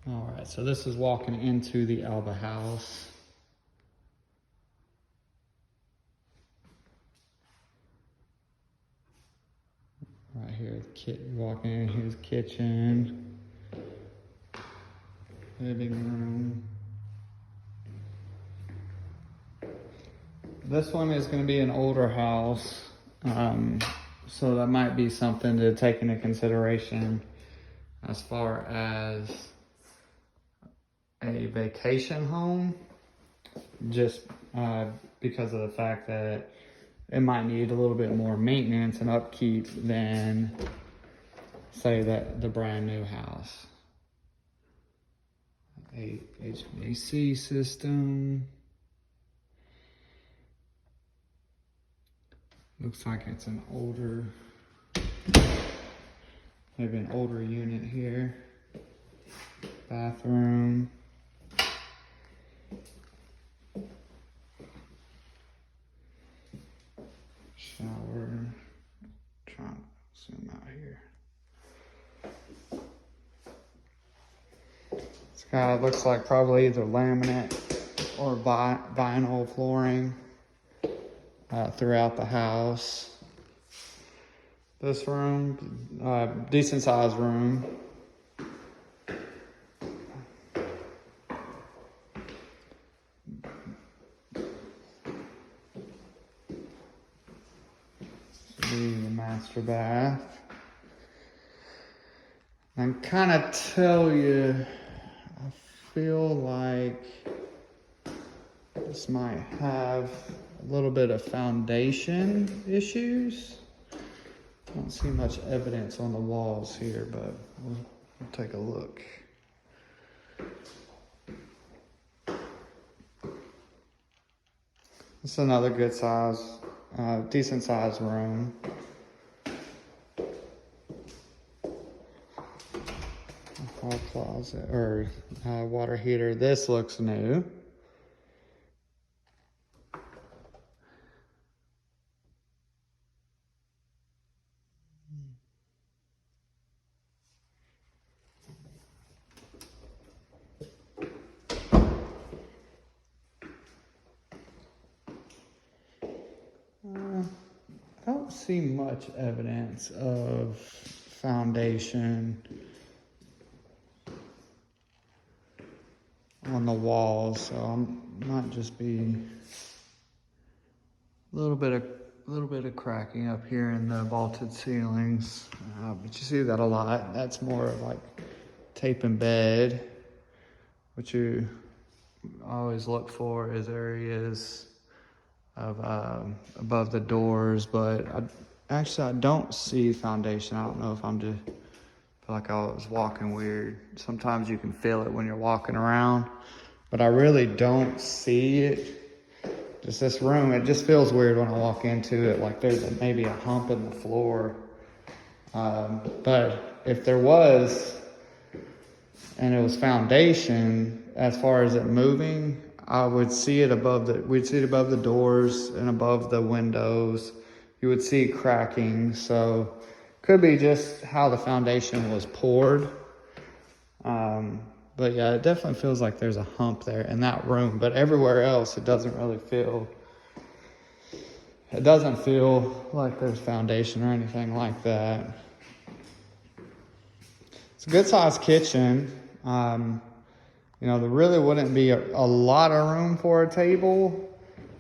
All right, so this is walking into the Alba house. Right here, walking in, here's kitchen, living room. This one is going to be an older house, so that might be something to take into consideration as far as a vacation home, just because of the fact that it might need a little bit more maintenance and upkeep than, say, the brand new house. HVAC system. Looks like it's an older, maybe an older unit here. Bathroom. Shower. Trying to zoom out here. This guy looks like probably either laminate or vinyl flooring throughout the house. This room, decent sized room. The master bath. I can kind of tell you, I feel like this might have a little bit of foundation issues. Don't see much evidence on the walls here, but we'll take a look. It's another good size, decent sized room. Hall closet or water heater. This looks new. I don't see much evidence of foundation on the walls, so I might just be a little bit of cracking up here in the vaulted ceilings, but you see that a lot. That's more of like tape and bed. What you always look for is areas of above the doors, but I don't see foundation. I don't know if I'm just feel like I was walking weird. Sometimes you can feel it when you're walking around, but I really don't see it. Just this room, it just feels weird when I walk into it, like there's maybe a hump in the floor. But if there was, and it was foundation, as far as it moving, I would see it we'd see it above the doors and above the windows. You would see cracking, so could be just how the foundation was poured. But yeah, it definitely feels like there's a hump there in that room, but everywhere else, it doesn't feel like there's foundation or anything like that. It's a good sized kitchen. There really wouldn't be a lot of room for a table.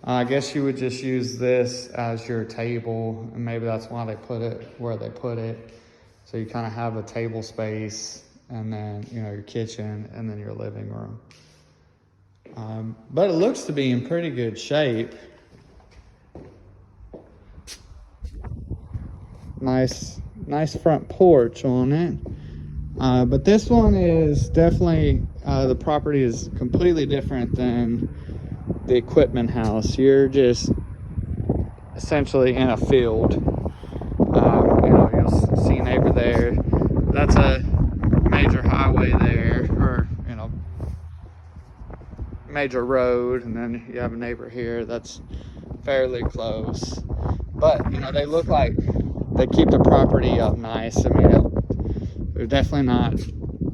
I guess you would just use this as your table, and maybe that's why they put it where they put it. So you kind of have a table space, and then, your kitchen, and then your living room. But it looks to be in pretty good shape. Nice front porch on it. But this one is definitely, the property is completely different than the equipment house. You're just essentially in a field. You'll see a neighbor there. That's a major highway there, or major road, and then you have a neighbor here that's fairly close. But they look like they keep the property up nice. I mean, they're definitely not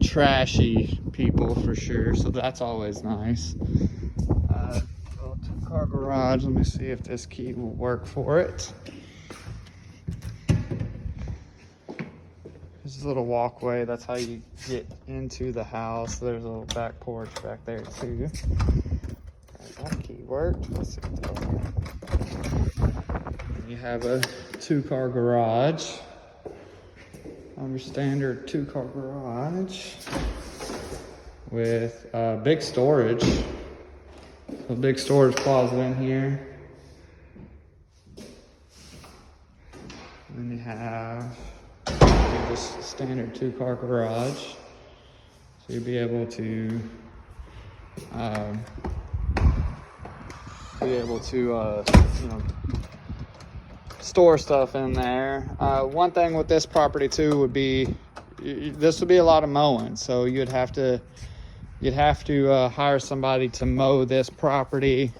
trashy people for sure, so that's always nice. Little 2-car garage. Let me see if this key will work for it. There's a little walkway. That's how you get into the house. There's a little back porch back there too. That key worked. Let's see what that is. You have a 2-car garage. Your standard 2-car garage with big storage. So big storage closet in here. And then you have just standard 2-car garage. So you'll be able to you know, store stuff in there. One thing with this property too would be this would be a lot of mowing, so you'd have to hire somebody to mow this property,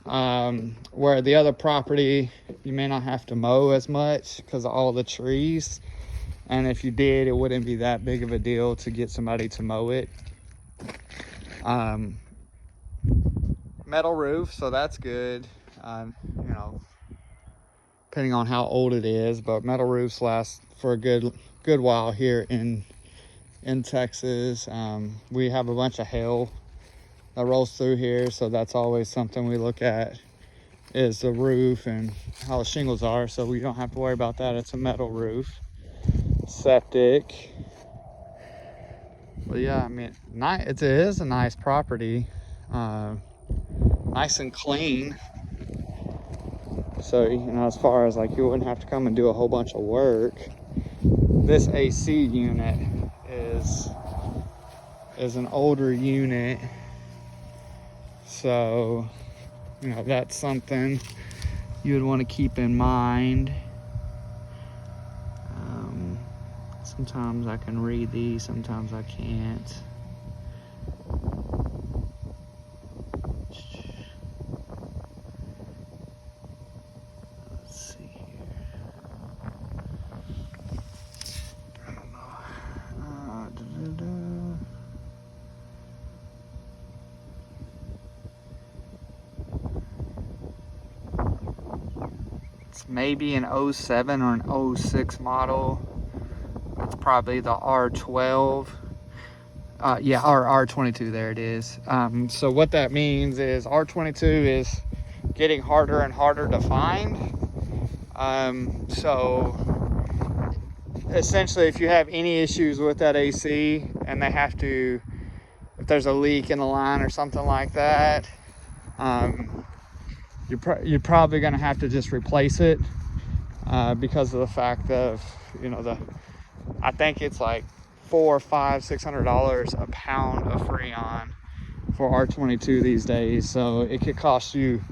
where the other property you may not have to mow as much because of all the trees, and if you did, it wouldn't be that big of a deal to get somebody to mow it. Metal roof, so that's good. You know, depending on how old it is, but metal roofs last for a good while here in Texas. We have a bunch of hail that rolls through here, so that's always something we look at, is the roof and how the shingles are, so we don't have to worry about that. It's a metal roof. Septic. Well, yeah, I mean, it is a nice property. Nice and clean. So, you know, as far as like you wouldn't have to come and do a whole bunch of work. This AC unit is an older unit, so you know that's something you would want to keep in mind. Sometimes I can read these, sometimes I can't. Maybe an 07 or an 06 model. It's probably the R12. Yeah, R22, there it is. So what that means is R22 is getting harder and harder to find. So essentially, if you have any issues with that AC and they have to, if there's a leak in the line or something like that, you're probably going to have to just replace it, because of the fact of, you know, I think it's like $400, $500, $600 a pound of Freon for R22 these days. So it could cost you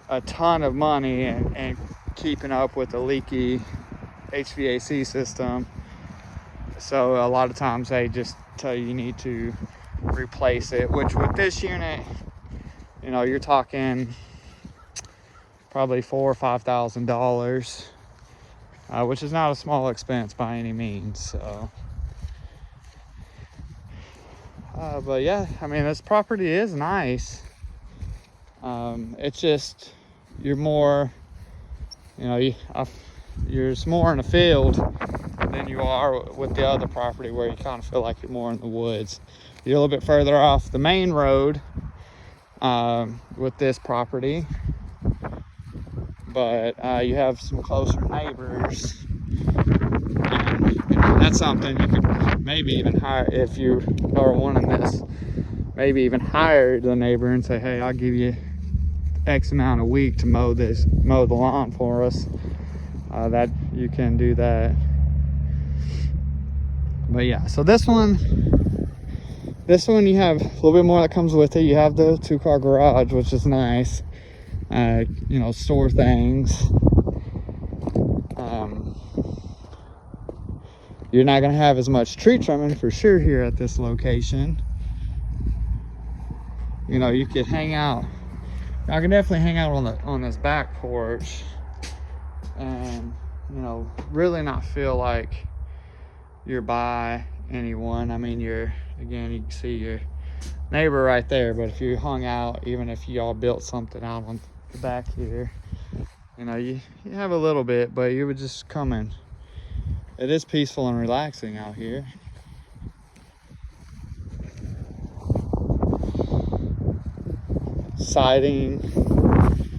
a ton of money and keeping up with the leaky HVAC system. So a lot of times they just tell you need to replace it, which with this unit, you know, you're talking probably $4,000 or $5,000, which is not a small expense by any means. So, but yeah, I mean, this property is nice. It's just you're more, you know, you're more in a field than you are with the other property, where you kind of feel like you're more in the woods. You're a little bit further off the main road with this property. But you have some closer neighbors, and you know, that's something you could maybe even hire if you are wanting this. Maybe even hire the neighbor and say, "Hey, I'll give you X amount a week to mow the lawn for us." That you can do that. But yeah, so this one you have a little bit more that comes with it. You have the 2-car garage, which is nice. You know, store things. You're not going to have as much tree trimming for sure here at this location. You know, you could hang out. I can definitely hang out on this back porch and, you know, really not feel like you're by anyone. I mean, again, you can see your neighbor right there, but if you hung out, even if y'all built something out on the back here, you know, you have a little bit, but you would just come in. It is peaceful and relaxing out here. Siding.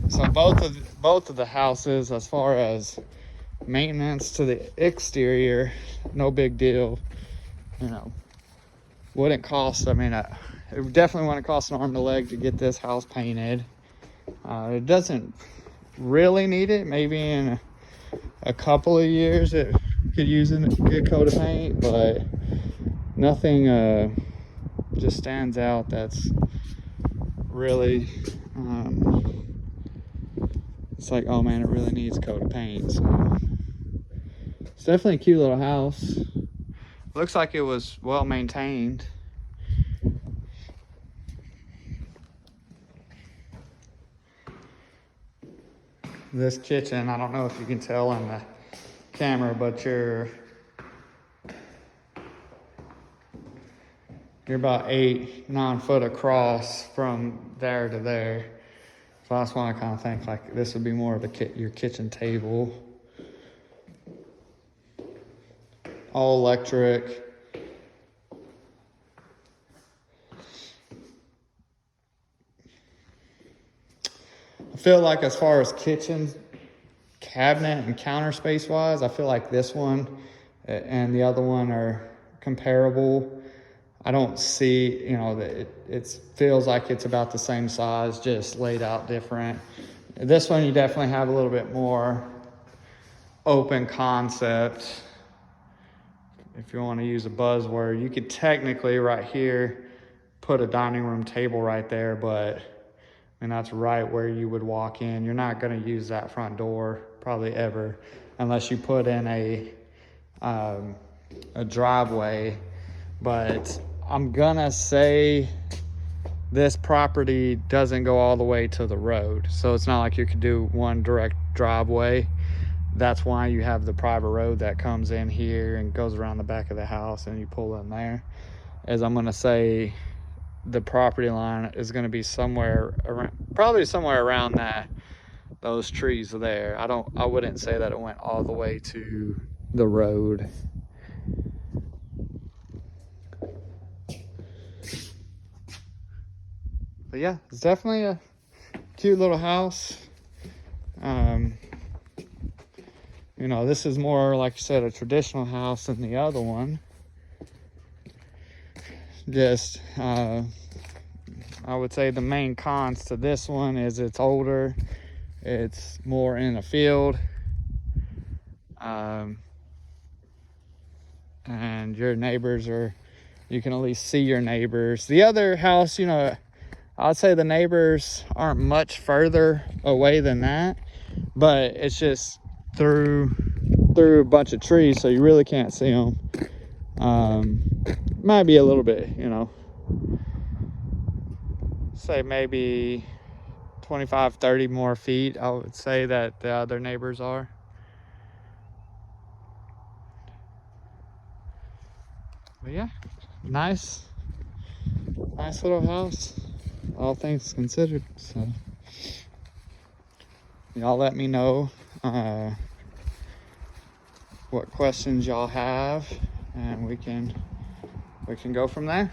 So both of the houses, as far as maintenance to the exterior, no big deal. You know, wouldn't cost, I mean, it definitely wouldn't cost an arm and a leg to get this house painted. It doesn't really need it. Maybe in a couple of years it could use a good coat of paint, but nothing just stands out that's really it's like, oh man, it really needs a coat of paint. So it's definitely a cute little house. Looks like it was well maintained. This kitchen, I don't know if you can tell on the camera, but you're about 8-9 foot across from there to there. So that's why I kind of think like this would be more of your kitchen table. All electric. I feel like as far as kitchen cabinet and counter space wise, I feel like this one and the other one are comparable. I don't see, you know, it feels like it's about the same size, just laid out different. This one, you definitely have a little bit more open concept. If you want to use a buzzword, you could technically right here put a dining room table right there, but I mean, that's right where you would walk in. You're not going to use that front door probably ever, unless you put in a driveway. But I'm gonna say this property doesn't go all the way to the road, so it's not like you could do one direct driveway. That's why you have the private road that comes in here and goes around the back of the house and you pull in there. As I'm gonna say, the property line is gonna be somewhere around, probably somewhere around those trees there. I wouldn't say that it went all the way to the road. But yeah, it's definitely a cute little house. You know, this is more, like I said, a traditional house than the other one. Just, I would say the main cons to this one is it's older. It's more in a field. And your neighbors you can at least see your neighbors. The other house, you know, I'd say the neighbors aren't much further away than that, but it's just through a bunch of trees, so you really can't see them. Might be a little bit, you know, say maybe 25-30 more feet, I would say, that the other neighbors are. But yeah, nice little house, all things considered. So y'all let me know what questions y'all have, and we can go from there.